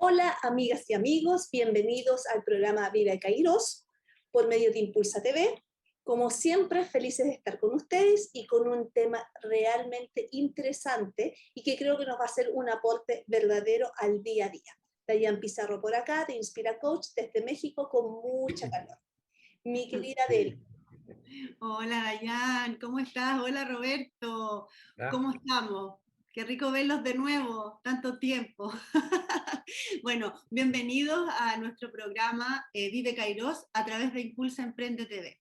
Hola, amigas y amigos, bienvenidos al programa Vive Kairos por medio de Impulsa TV. Como siempre, felices de estar con ustedes y con un tema realmente interesante y que creo que nos va a hacer un aporte verdadero al día a día. Dayan Pizarro por acá, de Inspira Coach, desde México, con mucha calor. Mi querida Del. Sí. Hola Dayan, ¿cómo estás? Hola Roberto, ¿Ya? ¿cómo estamos? Qué rico verlos de nuevo, tanto tiempo. Bueno, bienvenidos a nuestro programa Vive Kairos a través de Impulsa Emprende TV.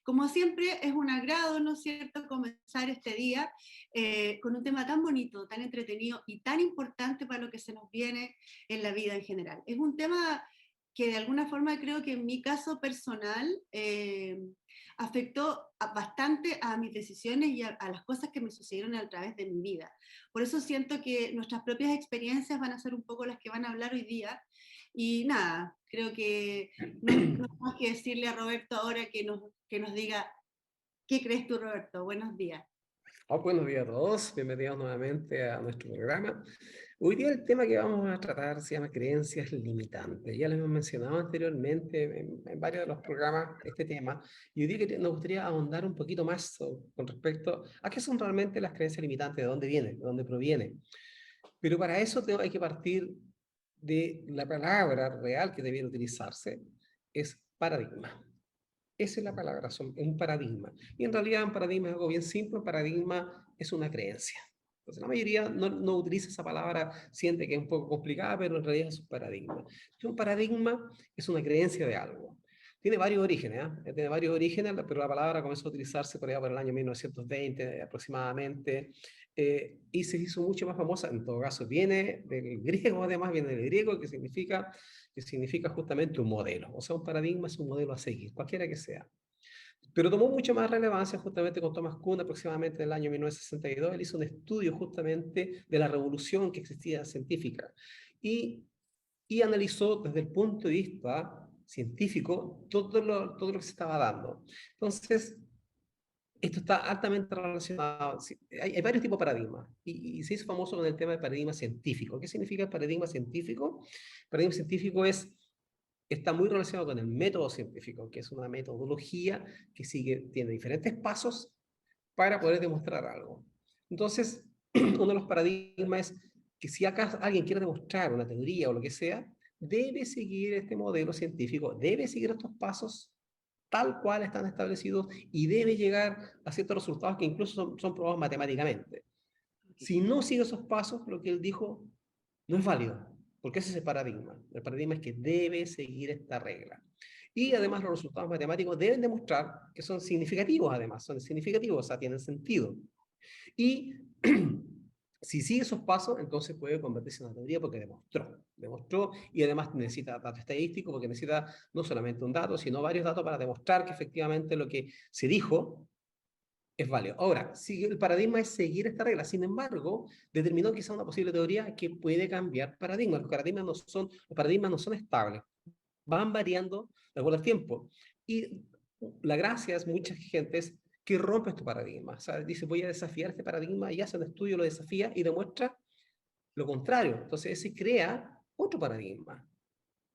Como siempre, es un agrado, ¿no es cierto?, comenzar este día con un tema tan bonito, tan entretenido y tan importante para lo que se nos viene en la vida en general. Es un tema que de alguna forma creo que en mi caso personal afectó bastante a mis decisiones y a las cosas que me sucedieron a través de mi vida. Por eso siento que nuestras propias experiencias van a ser un poco las que van a hablar hoy día. Y nada, creo que no hay más que decirle a Roberto ahora que nos diga, ¿qué crees tú, Roberto? Buenos días. Buenos días a todos, bienvenidos nuevamente a nuestro programa. Hoy día el tema que vamos a tratar se llama creencias limitantes. Ya lo hemos mencionado anteriormente en varios de los programas este tema, y hoy día nos gustaría ahondar un poquito más con respecto a qué son realmente las creencias limitantes, de dónde vienen, de dónde provienen. Pero para eso hay que partir de la palabra real que debiera utilizarse, es paradigma. Esa es la palabra, es un paradigma. Y en realidad un paradigma es algo bien simple, un paradigma es una creencia. Entonces la mayoría no utiliza esa palabra, siente que es un poco complicada, pero en realidad es un paradigma. Entonces, un paradigma es una creencia de algo. Tiene varios orígenes, Tiene varios orígenes, pero la palabra comenzó a utilizarse por allá por el año 1920 aproximadamente, y se hizo mucho más famosa. En todo caso, viene del griego, además viene del griego, que significa justamente un modelo. O sea, un paradigma es un modelo a seguir, cualquiera que sea. Pero tomó mucho más relevancia justamente con Thomas Kuhn, aproximadamente en el año 1962. Él hizo un estudio justamente de la revolución que existía científica y analizó desde el punto de vista científico todo lo que se estaba dando. Entonces, esto está altamente relacionado. Sí, hay varios tipos de paradigmas y se hizo famoso con el tema del paradigma científico. ¿Qué significa el paradigma científico? El paradigma científico está muy relacionado con el método científico, que es una metodología que tiene diferentes pasos para poder demostrar algo. Entonces, uno de los paradigmas es que si acá alguien quiere demostrar una teoría o lo que sea, debe seguir este modelo científico, debe seguir estos pasos tal cual están establecidos y debe llegar a ciertos resultados que incluso son probados matemáticamente. Si no sigue esos pasos, lo que él dijo no es válido, porque ese es el paradigma. El paradigma es que debe seguir esta regla. Y además los resultados matemáticos deben demostrar que son significativos, además, son significativos, o sea, tienen sentido. Y si sigue esos pasos, entonces puede convertirse en una teoría porque demostró y además necesita dato estadístico porque necesita no solamente un dato, sino varios datos para demostrar que efectivamente lo que se dijo es válido. Ahora, si el paradigma es seguir esta regla, sin embargo, determinó quizá una posible teoría que puede cambiar paradigmas. Los paradigmas no son estables, van variando de acuerdo al tiempo. Y la gracia es mucha gente que rompe este paradigma. O sea, dice, voy a desafiar este paradigma y hace un estudio, lo desafía y demuestra lo contrario. Entonces, se crea otro paradigma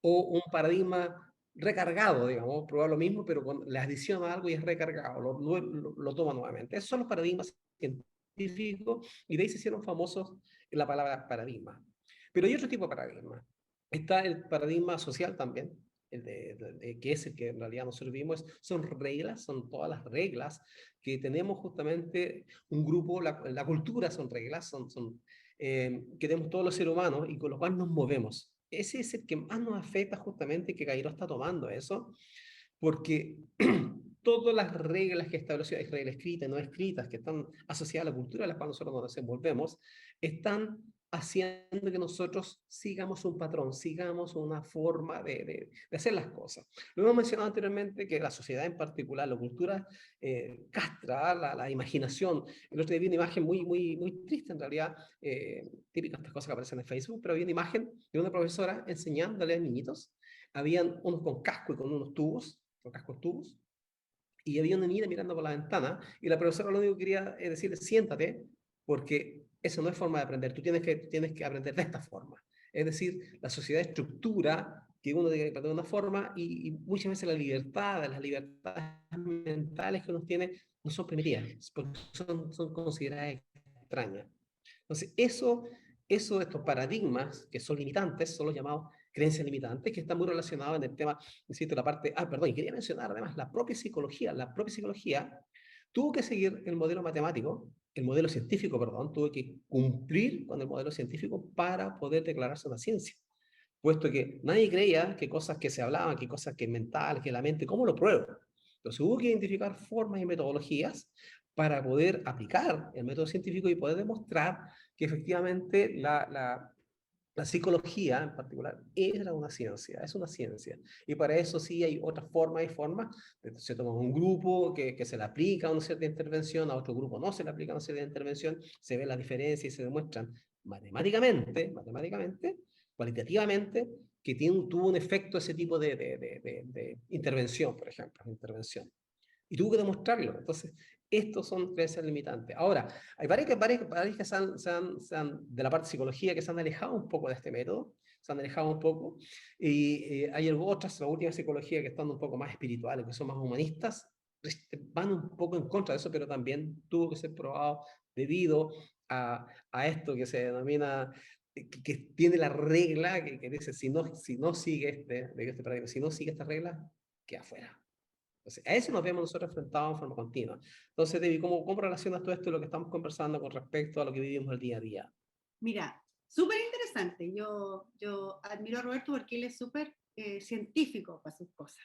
o un paradigma recargado, digamos, probar lo mismo, pero con la adición a algo y es recargado, lo toma nuevamente. Esos son los paradigmas científicos y de ahí se hicieron famosos la palabra paradigma. Pero hay otro tipo de paradigma. Está el paradigma social también, que es el que en realidad nosotros vivimos, son reglas, son todas las reglas que tenemos justamente un grupo, la cultura son reglas, que tenemos todos los seres humanos y con los cuales nos movemos. Ese es el que más nos afecta justamente, que Cairo está tomando eso, porque todas las reglas que estableció, hay reglas escritas y no escritas, que están asociadas a la cultura a la cual nosotros nos desenvolvemos, están haciendo que nosotros sigamos un patrón, sigamos una forma de hacer las cosas. Lo hemos mencionado anteriormente que la sociedad en particular, la cultura, castra la imaginación. El otro día vi una imagen muy triste en realidad, típica de estas cosas que aparecen en Facebook, pero había una imagen de una profesora enseñándole a niñitos. Habían unos con casco y con unos tubos, con cascos tubos, y había una niña mirando por la ventana, y la profesora lo único que quería es decirle, siéntate, porque eso no es forma de aprender, tú tienes que aprender de esta forma. Es decir, la sociedad estructura que uno de una forma y muchas veces las libertades mentales que uno tiene no son permitidas, porque son consideradas extrañas. Entonces, estos paradigmas que son limitantes son los llamados creencias limitantes, que están muy relacionados en el tema, insisto, la parte, perdón, y quería mencionar además la propia psicología tuvo que seguir el modelo matemático, el modelo científico, perdón, tuvo que cumplir con el modelo científico para poder declararse una ciencia, puesto que nadie creía que cosas que se hablaban, que cosas que mentales, que la mente, ¿cómo lo pruebo? Entonces hubo que identificar formas y metodologías para poder aplicar el método científico y poder demostrar que efectivamente la psicología en particular era una ciencia, es una ciencia. Y para eso sí hay otras formas. Se toma un grupo que se le aplica una cierta intervención, a otro grupo no se le aplica una cierta intervención, se ve la diferencia y se demuestran matemáticamente, cualitativamente, que tuvo un efecto ese tipo de intervención, por ejemplo, y tuvo que demostrarlo. Entonces, estos son creencias limitantes. Ahora, hay varios que de la parte de psicología que se han alejado un poco de este método, se han alejado un poco, y hay otras, la última psicología, que están un poco más espirituales, que son más humanistas, van un poco en contra de eso, pero también tuvo que ser probado debido a esto que se denomina, que tiene la regla que dice, si no sigue si no sigue esta regla, queda afuera. Entonces, a eso nos vemos nosotros enfrentados en forma continua. Entonces, Debbie, ¿cómo relacionas todo esto y lo que estamos conversando con respecto a lo que vivimos el día a día? Mira, súper interesante. Yo admiro a Roberto porque él es súper científico para sus cosas.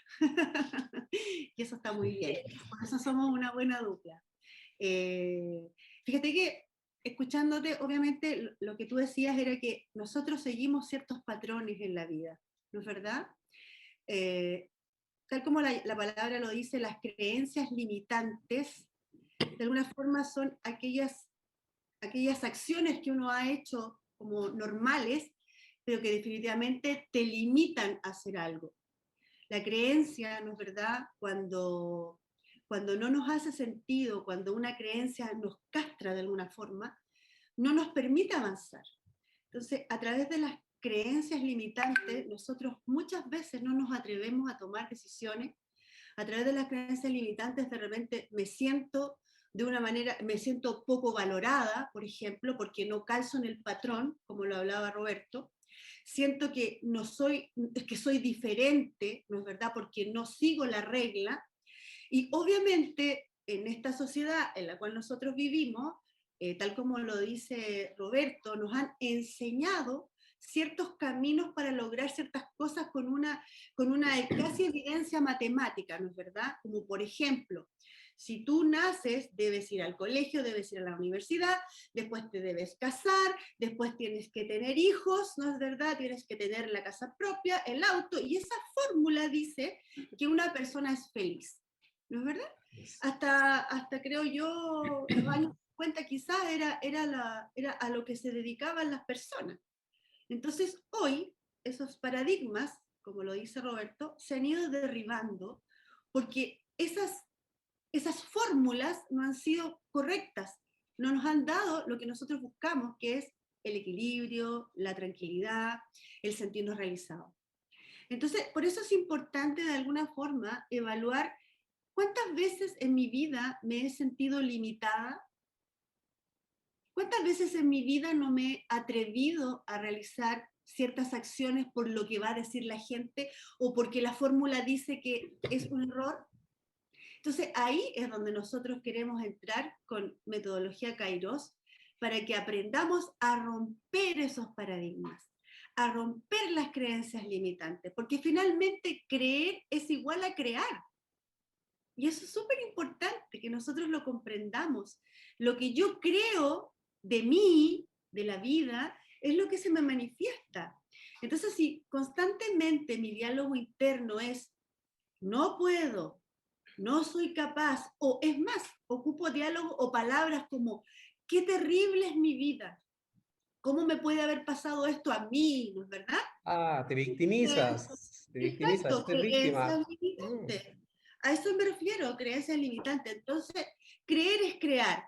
Y eso está muy bien. Por eso somos una buena dupla. Fíjate que, escuchándote, obviamente lo que tú decías era que nosotros seguimos ciertos patrones en la vida, ¿no es verdad? Tal como la palabra lo dice, las creencias limitantes, de alguna forma son aquellas acciones que uno ha hecho como normales, pero que definitivamente te limitan a hacer algo. La creencia, ¿no es verdad? Cuando no nos hace sentido, cuando una creencia nos castra de alguna forma, no nos permite avanzar. Entonces, a través de las creencias limitantes, nosotros muchas veces no nos atrevemos a tomar decisiones. A través de las creencias limitantes, de repente me siento poco valorada, por ejemplo, porque no calzo en el patrón, como lo hablaba Roberto. Siento que soy diferente, ¿no es verdad? Porque no sigo la regla. Y obviamente en esta sociedad en la cual nosotros vivimos, tal como lo dice Roberto, nos han enseñado ciertos caminos para lograr ciertas cosas con una casi evidencia matemática, ¿no es verdad? Como por ejemplo, si tú naces, debes ir al colegio, debes ir a la universidad, después te debes casar, después tienes que tener hijos, ¿no es verdad? Tienes que tener la casa propia, el auto, y esa fórmula dice que una persona es feliz, ¿no es verdad? Hasta creo yo, los años 50 quizás era a lo que se dedicaban las personas. Entonces hoy esos paradigmas, como lo dice Roberto, se han ido derribando porque esas fórmulas no han sido correctas, no nos han dado lo que nosotros buscamos, que es el equilibrio, la tranquilidad, el sentirnos realizados. Entonces, por eso es importante de alguna forma evaluar cuántas veces en mi vida me he sentido limitada, cuántas veces en mi vida no me he atrevido a realizar ciertas acciones por lo que va a decir la gente o porque la fórmula dice que es un error. Entonces ahí es donde nosotros queremos entrar con metodología Kairos para que aprendamos a romper esos paradigmas, a romper las creencias limitantes, porque finalmente creer es igual a crear. Y eso es súper importante que nosotros lo comprendamos. Lo que yo creo de mí, de la vida, es lo que se me manifiesta. Entonces, si constantemente mi diálogo interno es no puedo, no soy capaz, o es más, ocupo diálogo o palabras como qué terrible es mi vida, ¿cómo me puede haber pasado esto a mí? ¿No es verdad? Te victimizas, Exacto, eres víctima. creencias limitantes. A eso me refiero, creencias limitantes. Entonces, creer es crear.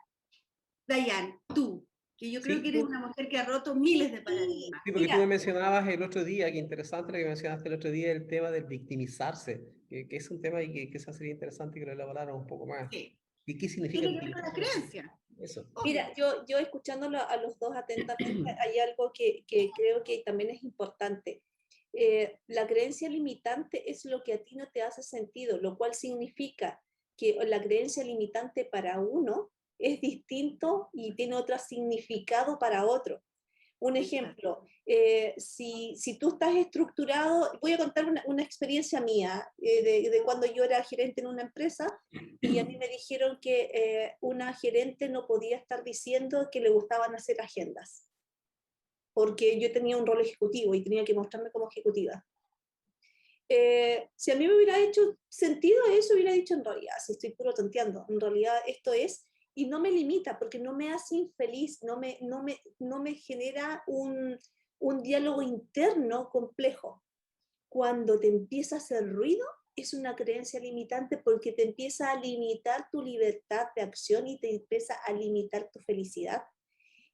Dayan, tú, que yo creo Sí, que eres una mujer que ha roto miles de paradigmas. sí, porque tú Mira, me mencionabas el otro día, que interesante lo que mencionaste el otro día, el tema del victimizarse, que es un tema y que quizás sería interesante que lo elaboráramos un poco más. Sí, ¿Y qué significa tiene que ver con las victimizarse? creencias, Eso. mira, obvio. yo escuchándolo a los dos atentamente, hay algo que creo que también es importante. La creencia limitante es lo que a ti no te hace sentido, lo cual significa que la creencia limitante para uno es distinto y tiene otro significado para otro. Un ejemplo, si tú estás estructurado, voy a contar una experiencia mía de cuando yo era gerente en una empresa y a mí me dijeron que una gerente no podía estar diciendo que le gustaban hacer agendas, porque yo tenía un rol ejecutivo y tenía que mostrarme como ejecutiva. Si a mí me hubiera hecho sentido eso, hubiera dicho en realidad, si estoy puro tonteando, en realidad esto es, y no me limita, porque no me hace infeliz, no me genera un diálogo interno complejo. Cuando te empieza a hacer ruido, es una creencia limitante porque te empieza a limitar tu libertad de acción y te empieza a limitar tu felicidad.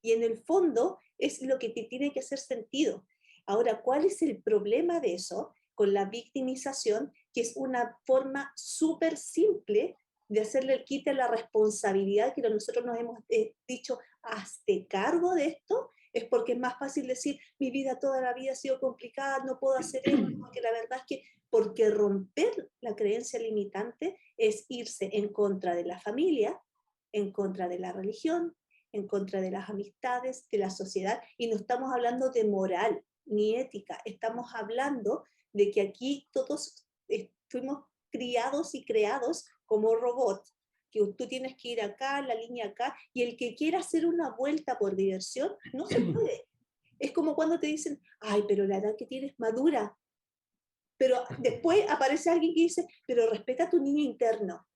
Y en el fondo es lo que te tiene que hacer sentido. Ahora, ¿cuál es el problema de eso con la victimización? Que es una forma súper simple de hacerle el quite a la responsabilidad que nosotros nos hemos dicho, hazte cargo de esto, es porque es más fácil decir, mi vida toda la vida ha sido complicada, no puedo hacer esto, porque la verdad es que, porque romper la creencia limitante es irse en contra de la familia, en contra de la religión, en contra de las amistades, de la sociedad, y no estamos hablando de moral ni ética, estamos hablando de que aquí todos fuimos criados y creados como robots, que tú tienes que ir acá, la línea acá, y el que quiera hacer una vuelta por diversión, no se puede. Es como cuando te dicen, ay, pero la edad que tienes madura, pero después aparece alguien que dice, pero respeta a tu niño interno.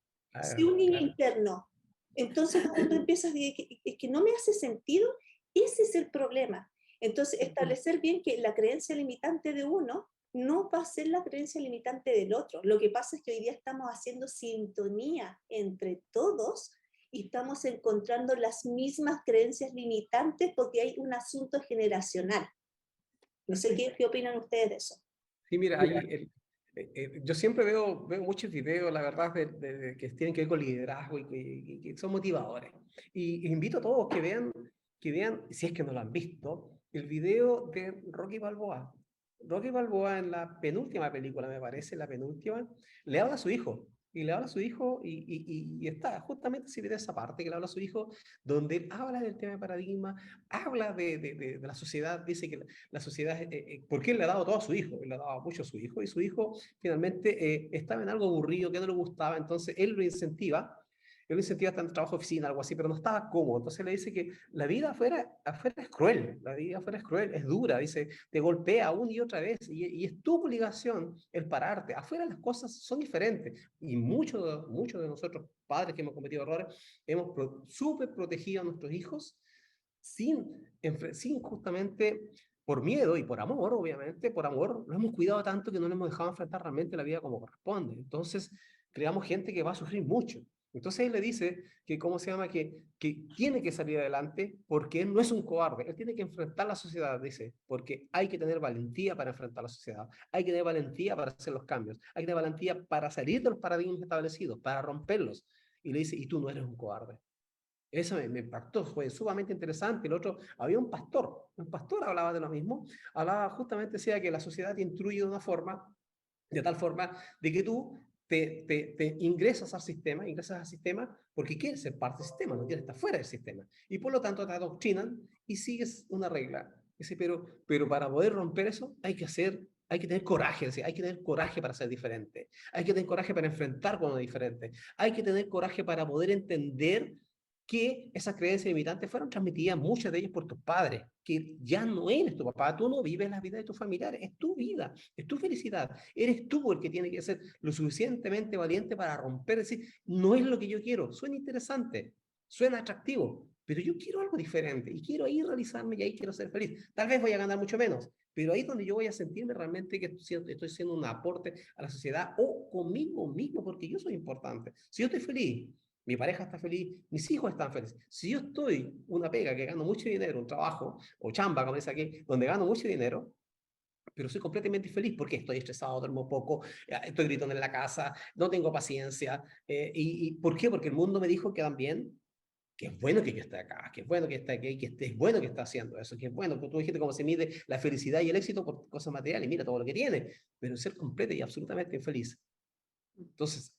Si Claro, un niño claro. interno, entonces cuando tú empiezas a decir que no me hace sentido, ese es el problema. Entonces, establecer bien que la creencia limitante de uno no va a ser la creencia limitante del otro. Lo que pasa es que hoy día estamos haciendo sintonía entre todos y estamos encontrando las mismas creencias limitantes porque hay un asunto generacional. No sé qué opinan ustedes de eso. Sí, mira, yo siempre veo muchos videos, la verdad, que tienen que ver con liderazgo y que son motivadores. Y invito a todos que vean, si es que no lo han visto, el video de Rocky Balboa. Rocky Balboa en la penúltima película, me parece, la penúltima, le habla a su hijo. Y le habla a su hijo y está justamente ese video, esa parte que le habla a su hijo, donde él habla del tema de paradigma, habla de la sociedad, dice que la sociedad, porque él le ha dado todo a su hijo, él le ha dado mucho a su hijo, y su hijo finalmente estaba en algo aburrido, que no le gustaba, entonces él lo incentiva a estar en trabajo de oficina, algo así, pero no estaba cómodo, entonces le dice que la vida afuera es cruel, la vida afuera es cruel, es dura, dice, te golpea una y otra vez, y es tu obligación el pararte, afuera las cosas son diferentes, y muchos de nosotros, padres que hemos cometido errores, hemos súper protegido a nuestros hijos, sin justamente, por miedo y por amor, obviamente, por amor, lo hemos cuidado tanto que no le hemos dejado enfrentar realmente la vida como corresponde. Entonces, creamos gente que va a sufrir mucho. Entonces él le dice que, ¿cómo se llama? Que tiene que salir adelante porque él no es un cobarde, él tiene que enfrentar la sociedad, dice, porque hay que tener valentía para enfrentar la sociedad, hay que tener valentía para hacer los cambios, hay que tener valentía para salir de los paradigmas establecidos, para romperlos. Y le dice, y tú no eres un cobarde. Eso me impactó, fue sumamente interesante. El otro, había un pastor hablaba de lo mismo, hablaba justamente, decía que la sociedad te instruye de tal forma de que tú te ingresas al sistema porque quieres ser parte del sistema, no quieres estar fuera del sistema. Y por lo tanto te adoctrinan y sigues una regla. Dice, pero para poder romper eso hay que tener coraje, hay que tener coraje para ser diferente, hay que tener coraje para enfrentar con lo diferente, hay que tener coraje para poder entender que esas creencias limitantes fueron transmitidas, muchas de ellas por tus padres, que ya no eres tu papá, tú no vives la vida de tus familiares, es tu vida, es tu felicidad, eres tú el que tiene que ser lo suficientemente valiente para romper, decir, no es lo que yo quiero, suena interesante, suena atractivo, pero yo quiero algo diferente y quiero ahí realizarme y ahí quiero ser feliz. Tal vez voy a ganar mucho menos, pero ahí es donde yo voy a sentirme realmente que estoy haciendo un aporte a la sociedad o conmigo mismo, porque yo soy importante. Si yo estoy feliz, mi pareja está feliz, mis hijos están felices. Si yo estoy una pega que gano mucho dinero, un trabajo, o chamba, como dice aquí, donde gano mucho dinero, pero soy completamente infeliz porque estoy estresado, duermo poco, estoy gritando en la casa, no tengo paciencia. ¿Y por qué? Porque el mundo me dijo que también, que es bueno que yo esté acá, que es bueno que esté aquí, es bueno que está haciendo eso, que es bueno, porque tú dijiste cómo se mide la felicidad y el éxito por cosas materiales, mira todo lo que tiene, pero ser completo y absolutamente infeliz. Entonces,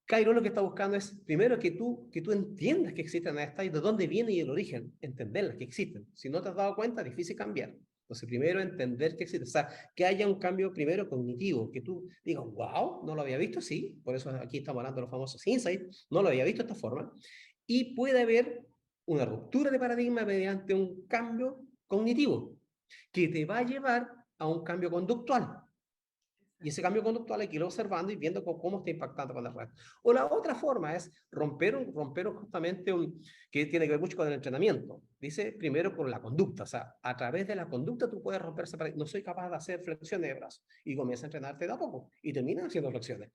Cairo lo que está buscando es, primero, que tú entiendas que existen estas y de dónde viene y el origen, entenderlas, que existen. Si no te has dado cuenta, es difícil cambiar. Entonces, primero, entender que existe. O sea, que haya un cambio primero cognitivo, que tú digas, wow, no lo había visto, sí, por eso aquí estamos hablando de los famosos insights, no lo había visto de esta forma. Y puede haber una ruptura de paradigma mediante un cambio cognitivo, que te va a llevar a un cambio conductual. Y ese cambio conductual hay que ir observando y viendo cómo está impactando con la red. O la otra forma es romper justamente que tiene que ver mucho con el entrenamiento. Dice primero con la conducta, o sea, a través de la conducta tú puedes romper ese paradigma. No soy capaz de hacer flexiones de brazos y comienza a entrenarte de a poco y terminas haciendo flexiones.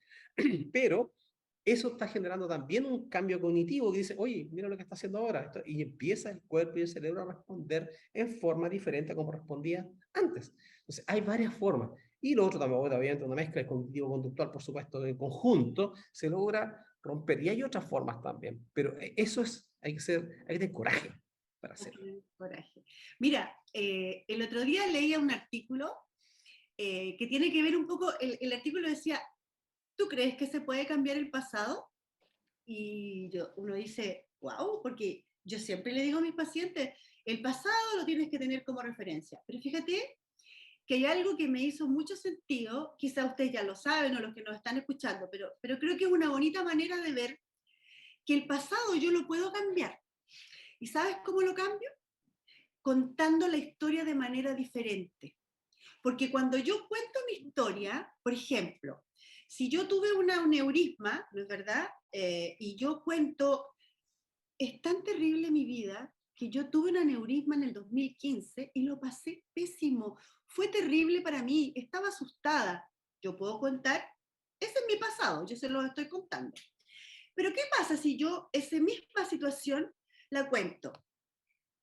Pero eso está generando también un cambio cognitivo que dice, oye, mira lo que está haciendo ahora. Y empieza el cuerpo y el cerebro a responder en forma diferente a como respondía antes. Entonces, hay varias formas. Y lo otro también, obviamente, una mezcla de cognitivo-conductual, por supuesto, en conjunto, se logra romper. Y hay otras formas también, pero eso es, hay que tener coraje para hacerlo. Coraje. Mira, el otro día leía un artículo que tiene que ver un poco, el artículo decía, ¿tú crees que se puede cambiar el pasado? Y uno dice, wow, porque yo siempre le digo a mis pacientes, el pasado lo tienes que tener como referencia. Pero fíjate que hay algo que me hizo mucho sentido, quizá ustedes ya lo saben o los que nos están escuchando, pero creo que es una bonita manera de ver que el pasado yo lo puedo cambiar. ¿Y sabes cómo lo cambio? Contando la historia de manera diferente. Porque cuando yo cuento mi historia, por ejemplo, si yo tuve un aneurisma, ¿no es verdad? Y yo cuento, es tan terrible mi vida que yo tuve un aneurisma en el 2015 y lo pasé pésimo. Fue terrible para mí, estaba asustada. Yo puedo contar, ese es mi pasado, yo se lo estoy contando. Pero ¿qué pasa si yo esa misma situación la cuento?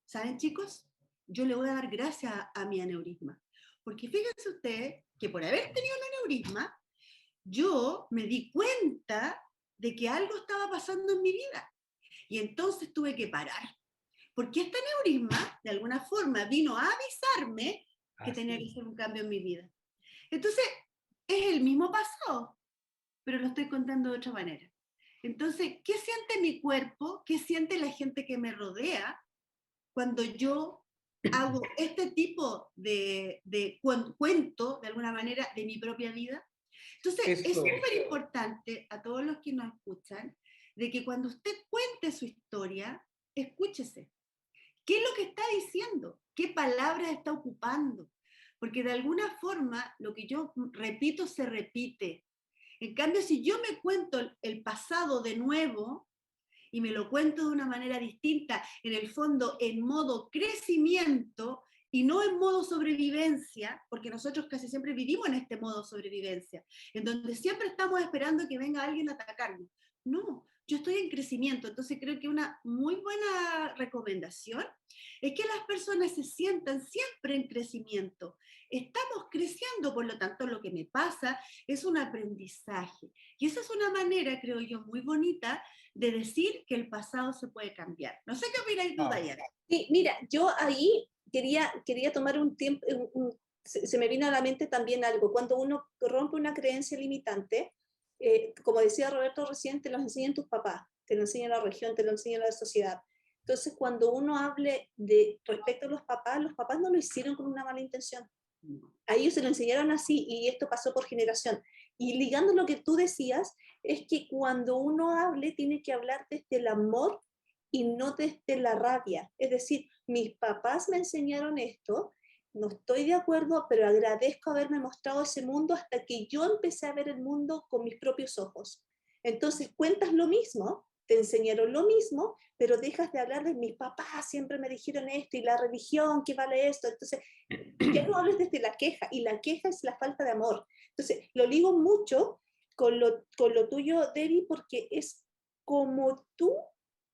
¿Saben, chicos? Yo le voy a dar gracias a mi aneurisma. Porque fíjense ustedes que por haber tenido un aneurisma, yo me di cuenta de que algo estaba pasando en mi vida. Y entonces tuve que parar. Porque este aneurisma, de alguna forma, vino a avisarme que tenía que hacer un cambio en mi vida. Entonces, es el mismo pasado, pero lo estoy contando de otra manera. Entonces, ¿qué siente mi cuerpo? ¿Qué siente la gente que me rodea cuando yo hago este tipo de cuento, de alguna manera, de mi propia vida? Entonces, es súper importante a todos los que nos escuchan, de que cuando usted cuente su historia, escúchese. ¿Qué es lo que está diciendo? ¿Qué palabras está ocupando? Porque de alguna forma, lo que yo repito se repite. En cambio, si yo me cuento el pasado de nuevo, y me lo cuento de una manera distinta, en el fondo en modo crecimiento y no en modo sobrevivencia, porque nosotros casi siempre vivimos en este modo sobrevivencia, en donde siempre estamos esperando que venga alguien a atacarnos. No, yo estoy en crecimiento, entonces creo que una muy buena recomendación es que las personas se sientan siempre en crecimiento. Estamos creciendo, por lo tanto, lo que me pasa es un aprendizaje. Y esa es una manera, creo yo, muy bonita de decir que el pasado se puede cambiar. No sé qué opináis tú, Dayana. Sí, mira, yo ahí quería tomar un tiempo, se me vino a la mente también algo, cuando uno rompe una creencia limitante, como decía Roberto recién, te lo enseñan tus papás, te lo enseña la región, te lo enseña la sociedad. Entonces, cuando uno hable respecto a los papás no lo hicieron con una mala intención. A ellos se lo enseñaron así y esto pasó por generación. Y ligando lo que tú decías, es que cuando uno hable, tiene que hablar desde el amor y no desde la rabia. Es decir, mis papás me enseñaron esto, no estoy de acuerdo, pero agradezco haberme mostrado ese mundo hasta que yo empecé a ver el mundo con mis propios ojos. Entonces cuentas lo mismo, te enseñaron lo mismo, pero dejas de hablar de mis papás, siempre me dijeron esto, y la religión, ¿qué vale esto? Entonces, ya no hables desde la queja, y la queja es la falta de amor. Entonces, lo ligo mucho con lo tuyo, Debbie, porque es como tú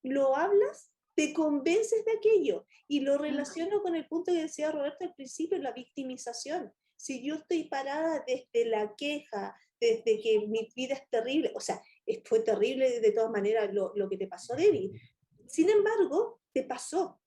lo hablas, te convences de aquello. Y lo relaciono con el punto que decía Roberto al principio, la victimización. Si yo estoy parada desde la queja, desde que mi vida es terrible, o sea, fue terrible de todas maneras lo que te pasó, Debbie. Sin embargo, te pasó.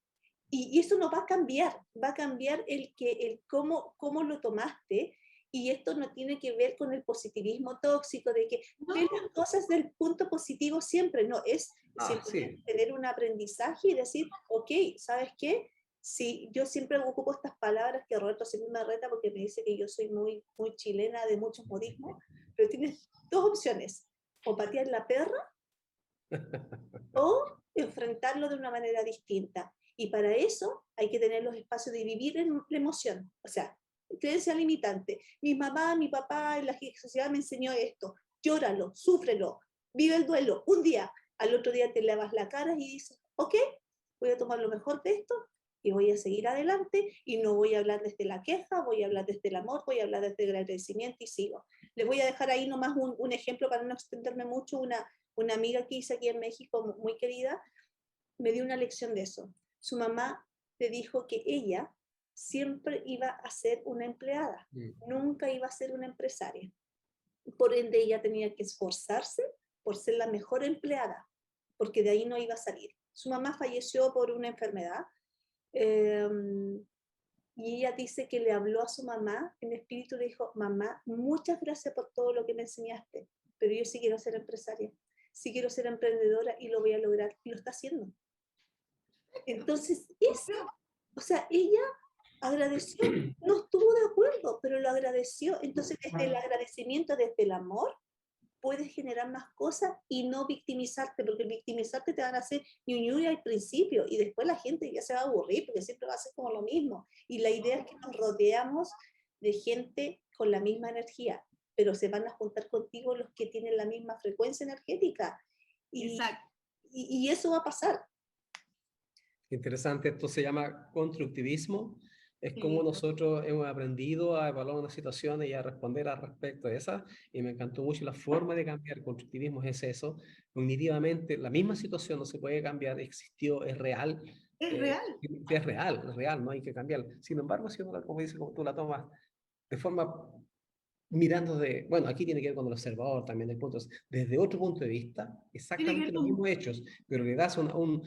Y eso no va a cambiar el cómo lo tomaste, y esto no tiene que ver con el positivismo tóxico, de que No, ver las cosas del punto positivo siempre, no, es simplemente sí. tener un aprendizaje y decir, ok, ¿sabes qué? Sí, yo siempre ocupo estas palabras que Roberto siempre me reta porque me dice que yo soy muy chilena de muchos modismos, pero tienes dos opciones, o patear la perra o enfrentarlo de una manera distinta. Y para eso hay que tener los espacios de vivir en la emoción. O sea, creencia limitante. Mi mamá, mi papá en la sociedad me enseñó esto. Llóralo, súfrelo, vive el duelo. Un día, al otro día te lavas la cara y dices, ok, voy a tomar lo mejor de esto y voy a seguir adelante y no voy a hablar desde la queja, voy a hablar desde el amor, voy a hablar desde el agradecimiento y sigo. Les voy a dejar ahí nomás un ejemplo para no extenderme mucho. Una amiga que hice aquí en México, muy querida, me dio una lección de eso. Su mamá le dijo que ella siempre iba a ser una empleada, nunca iba a ser una empresaria. Por ende, ella tenía que esforzarse por ser la mejor empleada, porque de ahí no iba a salir. Su mamá falleció por una enfermedad, y ella dice que le habló a su mamá en espíritu, le dijo, mamá, muchas gracias por todo lo que me enseñaste, pero yo sí quiero ser empresaria, sí quiero ser emprendedora y lo voy a lograr, y lo está haciendo. Entonces, eso, o sea, ella agradeció, no estuvo de acuerdo, pero lo agradeció. Entonces, desde el agradecimiento, desde el amor, puedes generar más cosas y no victimizarte, porque victimizarte te van a hacer ñuñuy al principio y después la gente ya se va a aburrir porque siempre va a ser como lo mismo. Y la idea es que nos rodeamos de gente con la misma energía, pero se van a juntar contigo los que tienen la misma frecuencia energética. Y eso va a pasar. Interesante, esto se llama constructivismo. Es sí. como nosotros hemos aprendido a evaluar una situación y a responder al respecto de esa. Y me encantó mucho la forma de cambiar. Constructivismo es eso. Cognitivamente, la misma situación no se puede cambiar, existió, es real. Es real. Es real, no hay que cambiarla. Sin embargo, si uno, como dice, como tú la tomas de forma mirando de, bueno, aquí tiene que ver con el observador también, de puntos, desde otro punto de vista, exactamente los mismos hechos, pero le das un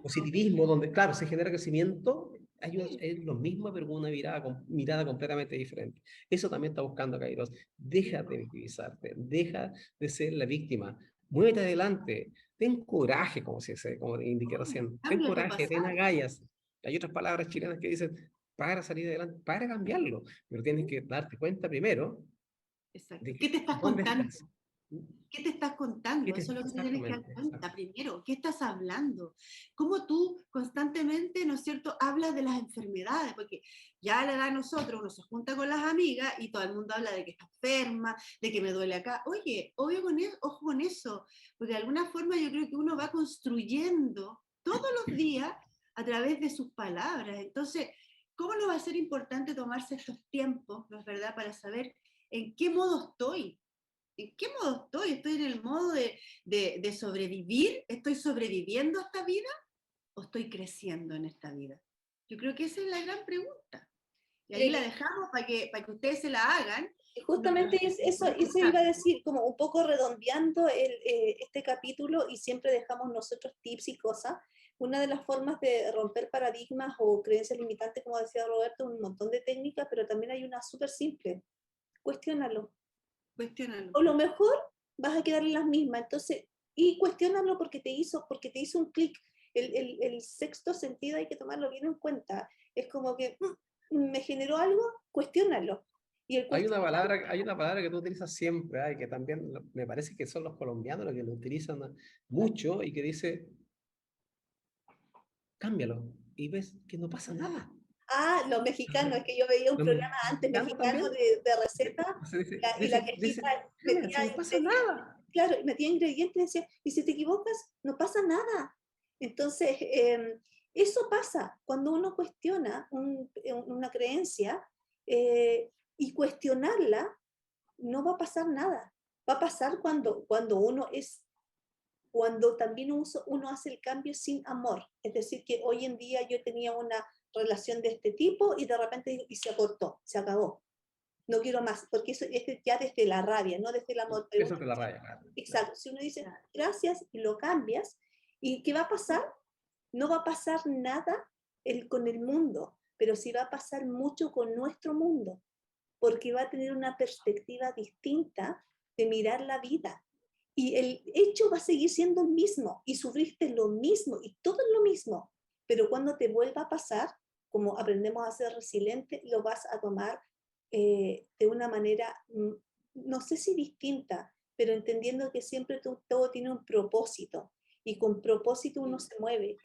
positivismo donde, claro, se genera crecimiento, es lo mismo, pero con una mirada completamente diferente. Eso también está buscando Kairos. Deja de victimizarte, deja de ser la víctima, muévete adelante, ten coraje, como indiqué recién, ten coraje, ten agallas. Hay otras palabras chilenas que dicen, para salir adelante, para cambiarlo, pero tienes que darte cuenta primero Exacto. de ¿Qué te estás dónde contando? estás. ¿Qué te estás contando? Eso es lo que te tienes que dar cuenta primero. ¿Qué estás hablando? ¿Cómo tú constantemente, ¿no es cierto?, hablas de las enfermedades? Porque ya a la edad de nosotros, uno se junta con las amigas y todo el mundo habla de que está enferma, de que me duele acá. Oye, obvio con eso, ojo con eso, porque de alguna forma yo creo que uno va construyendo todos los días a través de sus palabras. Entonces, ¿cómo no va a ser importante tomarse estos tiempos, ¿no es verdad?, para saber en qué modo estoy? ¿En qué modo estoy? ¿Estoy en el modo de sobrevivir? ¿Estoy sobreviviendo a esta vida? ¿O estoy creciendo en esta vida? Yo creo que esa es la gran pregunta. Y ahí la dejamos para que ustedes se la hagan. Justamente eso iba a decir, como un poco redondeando este capítulo, y siempre dejamos nosotros tips y cosas. Una de las formas de romper paradigmas o creencias limitantes, como decía Roberto, un montón de técnicas, pero también hay una súper simple. Cuestiónalo. Cuestiónalo. O lo mejor vas a quedar en las mismas. Entonces, y cuestiónalo porque te hizo un clic. El sexto sentido hay que tomarlo bien en cuenta. Es como que me generó algo, cuestiónalo. Y hay una palabra que tú utilizas siempre, y que también me parece que son los colombianos los que lo utilizan mucho, y que dice, cámbialo, y ves que no pasa nada. Los mexicanos, es que yo veía un programa antes mexicano de recetas, y la quejita metía no pasa nada. Claro, metía ingredientes y decía, y si te equivocas, no pasa nada. Entonces, eso pasa cuando uno cuestiona una creencia, y cuestionarla, no va a pasar nada. Va a pasar cuando uno es cuando también uno hace el cambio sin amor. Es decir, que hoy en día yo tenía una relación de este tipo y de repente y se cortó, se acabó. No quiero más, porque eso es ya desde la rabia, no desde el amor. Pero Eso te la raya, claro. exacto, si uno dice gracias y lo cambias, ¿y qué va a pasar? No va a pasar nada con el mundo, pero sí va a pasar mucho con nuestro mundo, porque va a tener una perspectiva distinta de mirar la vida. Y el hecho va a seguir siendo el mismo, y sufriste lo mismo, y todo es lo mismo, pero cuando te vuelva a pasar, como aprendemos a ser resilientes, lo vas a tomar de una manera, no sé si distinta, pero entendiendo que siempre todo tiene un propósito, y con propósito uno se mueve.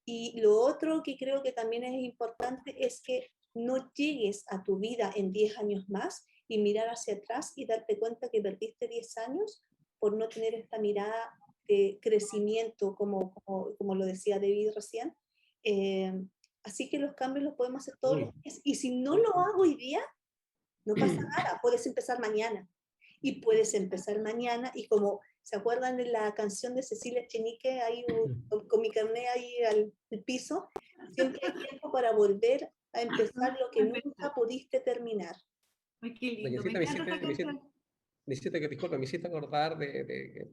Y lo otro que creo que también es importante es que no llegues a tu vida en 10 años más y mirar hacia atrás y darte cuenta que perdiste 10 años por no tener esta mirada de crecimiento, como lo decía David recién. Así que los cambios los podemos hacer todos los días. Y si no lo hago hoy día, no pasa nada, puedes empezar mañana. Y puedes empezar mañana y como, ¿se acuerdan de la canción de Cecilia Chenique, ahí con mi carné ahí al piso? Siempre hay tiempo para volver a empezar lo que nunca pudiste terminar. Ay, qué lindo, Doñecita, me encanta esa canción. disculpa, me hiciste acordar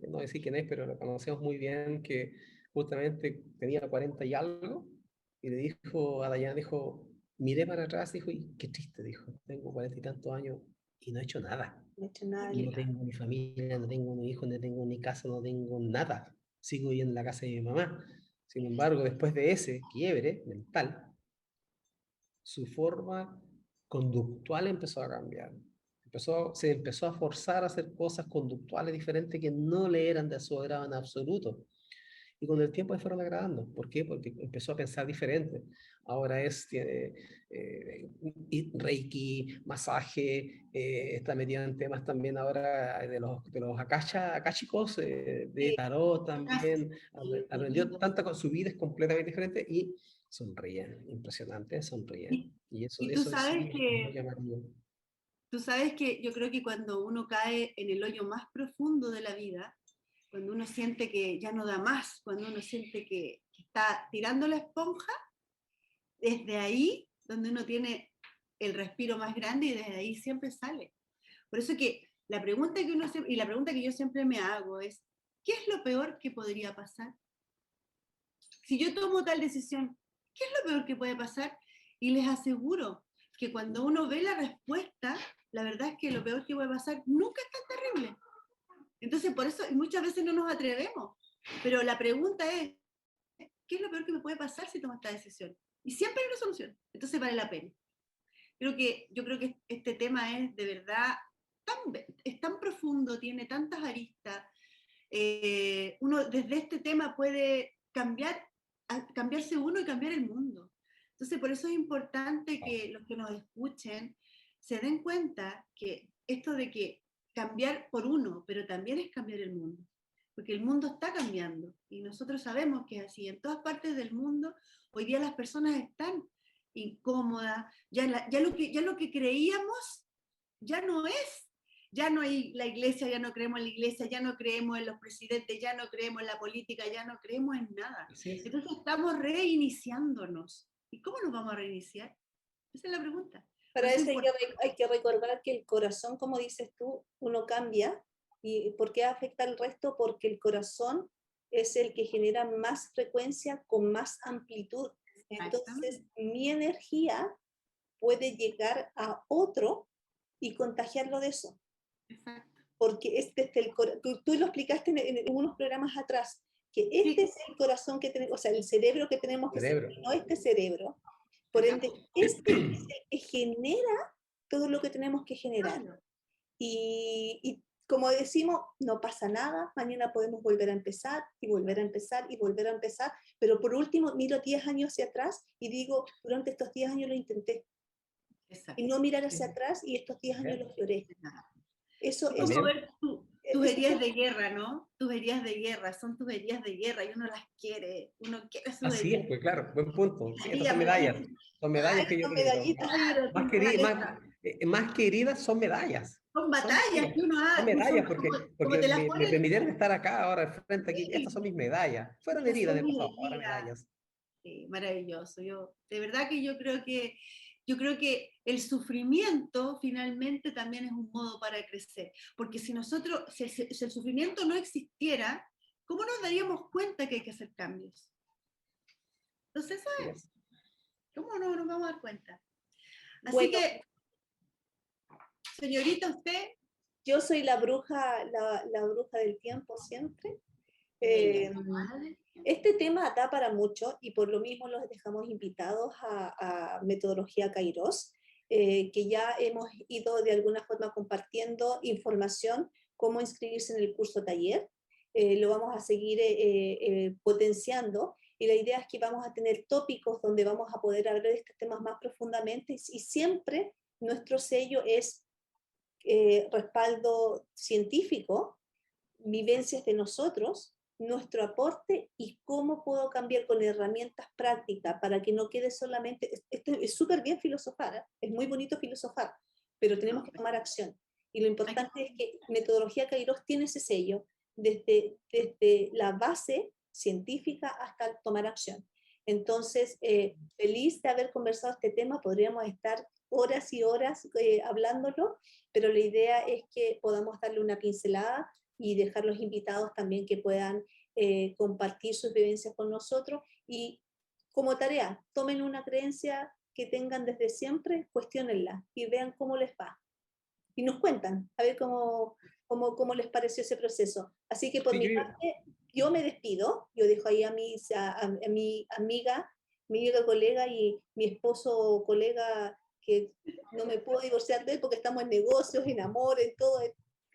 no decir quién es, pero lo conocemos muy bien, que justamente tenía 40 y algo, y le dijo a Dayana, dijo, miré para atrás, dijo, y qué triste, dijo, tengo 40 y tantos años y no he hecho nada. No he hecho nada. No tengo ni familia, no tengo ni hijo, no tengo ni casa, no tengo nada. Sigo viviendo en la casa de mi mamá. Sin embargo, después de ese quiebre mental, su forma conductual empezó a cambiar. Se empezó a forzar a hacer cosas conductuales diferentes que no le eran de su agrado en absoluto. Y con el tiempo le fueron agradando. ¿Por qué? Porque empezó a pensar diferente. Ahora tiene Reiki, masaje, está metida en temas también ahora de los akashicos, de tarot también. Aprendió tanta con su vida, es completamente diferente y sonríen, impresionante, sonríen. Y eso tú sabes sí, es muy que llamativo. Tú sabes que yo creo que cuando uno cae en el hoyo más profundo de la vida, cuando uno siente que ya no da más, cuando uno siente que está tirando la esponja, desde ahí donde uno tiene el respiro más grande y desde ahí siempre sale. Por eso que la pregunta que y la pregunta que yo siempre me hago es, ¿qué es lo peor que podría pasar? Si yo tomo tal decisión, ¿qué es lo peor que puede pasar? Y les aseguro que cuando uno ve la respuesta, la verdad es que lo peor que puede pasar nunca es tan terrible. Entonces, por eso muchas veces no nos atrevemos. Pero la pregunta es, ¿qué es lo peor que me puede pasar si tomo esta decisión? Y siempre hay una solución. Entonces vale la pena. Yo creo que este tema es de verdad es tan profundo, tiene tantas aristas. Uno desde este tema puede cambiarse uno y cambiar el mundo. Entonces, por eso es importante que los que nos escuchen se den cuenta que esto de que cambiar por uno, pero también es cambiar el mundo, porque el mundo está cambiando y nosotros sabemos que es así. En todas partes del mundo, hoy día las personas están incómodas, ya lo que creíamos ya no es. Ya no hay la iglesia, ya no creemos en la iglesia, ya no creemos en los presidentes, ya no creemos en la política, ya no creemos en nada. Entonces estamos reiniciándonos. ¿Y cómo nos vamos a reiniciar? Esa es la pregunta. Para eso hay que recordar que el corazón, como dices tú, uno cambia. ¿Y por qué afecta al resto? Porque el corazón es el que genera más frecuencia con más amplitud. Entonces, mi energía puede llegar a otro y contagiarlo de eso. Exacto. Porque tú lo explicaste en unos programas atrás, que este es el corazón que tenemos, o sea, el cerebro que tenemos que ser, no este cerebro. Por ende, este es el que genera todo lo que tenemos que generar. Y como decimos, no pasa nada, mañana podemos volver a empezar y volver a empezar y volver a empezar, pero por último miro 10 años hacia atrás y digo, durante estos 10 años lo intenté. Exacto. Y no mirar hacia atrás y estos 10 años los lloré. Eso es como ver tus heridas de guerra, ¿no? Tus heridas de guerra, son tus heridas de guerra y uno las quiere, uno quiere sus Así heridas. es, pues claro, buen punto. Sí, estas son medallas que yo creo. más que heridas son medallas. Son batallas que uno Son ha, medallas como, porque, como porque te las me ponen. permitieron estar acá ahora al frente aquí. Sí, Estas son mis medallas. Fueron estas heridas son de mis pasado, ahora heridas. medallas. Sí, maravilloso. De verdad que yo creo que el sufrimiento finalmente también es un modo para crecer, porque si el sufrimiento no existiera, ¿cómo nos daríamos cuenta que hay que hacer cambios? Entonces, Yes. ¿cómo no nos vamos a dar cuenta? Así Bueno, que, señorita, usted... yo soy la bruja del tiempo siempre. Ella, Este tema da para mucho y por lo mismo los dejamos invitados a Metodología Kairos, que ya hemos ido de alguna forma compartiendo información, cómo inscribirse en el curso taller. Lo vamos a seguir potenciando y la idea es que vamos a tener tópicos donde vamos a poder hablar de estos temas más profundamente y siempre nuestro sello es respaldo científico, vivencias de nosotros, nuestro aporte y cómo puedo cambiar con herramientas prácticas para que no quede solamente, esto es súper bien filosofar, ¿eh? Es muy bonito filosofar, pero tenemos que tomar acción. Y lo importante es que Metodología Kairos tiene ese sello, desde la base científica hasta tomar acción. Entonces, feliz de haber conversado este tema, podríamos estar horas y horas hablándolo, pero la idea es que podamos darle una pincelada y dejar los invitados también que puedan compartir sus vivencias con nosotros y como tarea, tomen una creencia que tengan desde siempre, cuestionenla y vean cómo les va. Y nos cuentan, a ver cómo les pareció ese proceso. Así que por mi parte, yo me despido, yo dejo ahí a mi amiga, colega y mi esposo colega, que no me puedo divorciar de él porque estamos en negocios, en amor, en todo.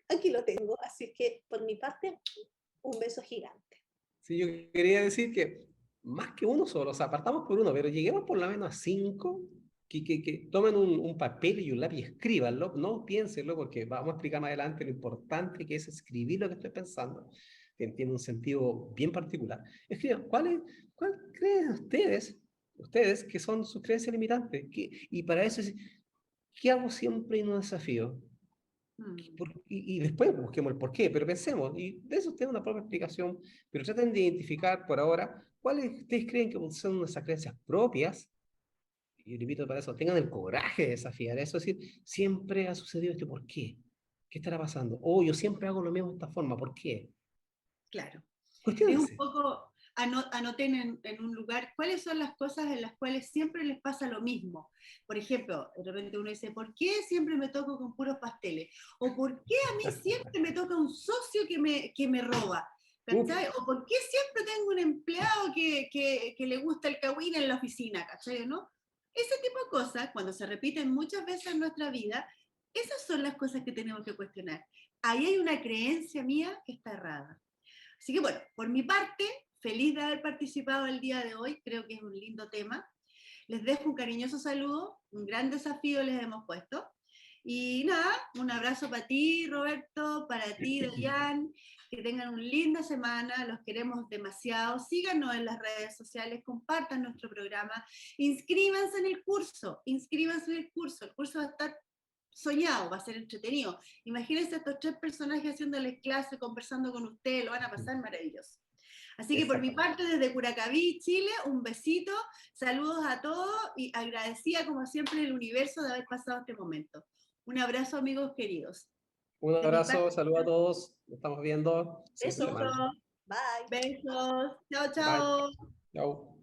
Aquí lo tengo, así que por mi parte, un beso gigante. Sí, yo quería decir que más que uno solo, o sea, partamos por uno, pero lleguemos por lo menos a 5, que tomen un papel y un lápiz y escríbanlo, no piénsenlo, porque vamos a explicar más adelante lo importante que es escribir lo que estoy pensando, que tiene un sentido bien particular. Escriban, ¿cuál creen ustedes que son sus creencias limitantes? Y para eso, ¿qué hago siempre en un desafío? Y después busquemos el por qué, pero pensemos, y de eso tiene una propia explicación, pero traten de identificar por ahora cuáles ustedes creen que son nuestras creencias propias, y repito para eso, tengan el coraje de desafiar eso, es decir, siempre ha sucedido esto, ¿por qué? ¿Qué estará pasando? Oh, yo siempre hago lo mismo de esta forma, ¿por qué? Claro. Es un Cuestiónense. poco, anoten en un lugar cuáles son las cosas en las cuales siempre les pasa lo mismo. Por ejemplo, de repente uno dice, ¿por qué siempre me toco con puros pasteles? ¿O por qué a mí siempre me toca un socio que me roba? ¿Cachai? ¿O por qué siempre tengo un empleado que le gusta el cagüín en la oficina? ¿Cachai? ¿No? Ese tipo de cosas, cuando se repiten muchas veces en nuestra vida, esas son las cosas que tenemos que cuestionar. Ahí hay una creencia mía que está errada. Así que bueno, por mi parte, feliz de haber participado el día de hoy, creo que es un lindo tema. Les dejo un cariñoso saludo, un gran desafío les hemos puesto. Y nada, un abrazo para ti, Roberto, para ti, Dayan, que tengan una linda semana, los queremos demasiado. Síganos en las redes sociales, compartan nuestro programa, inscríbanse en el curso, el curso va a estar soñado, va a ser entretenido. Imagínense a estos 3 personajes haciéndoles clase, conversando con ustedes, lo van a pasar maravilloso. Así que por mi parte, desde Curacaví, Chile, un besito, saludos a todos y agradecida como siempre el universo de haber pasado este momento. Un abrazo, amigos queridos. Un abrazo, saludos a todos, nos estamos viendo. Besos. Bye. Besos. Chao, Bye. chao. Chao.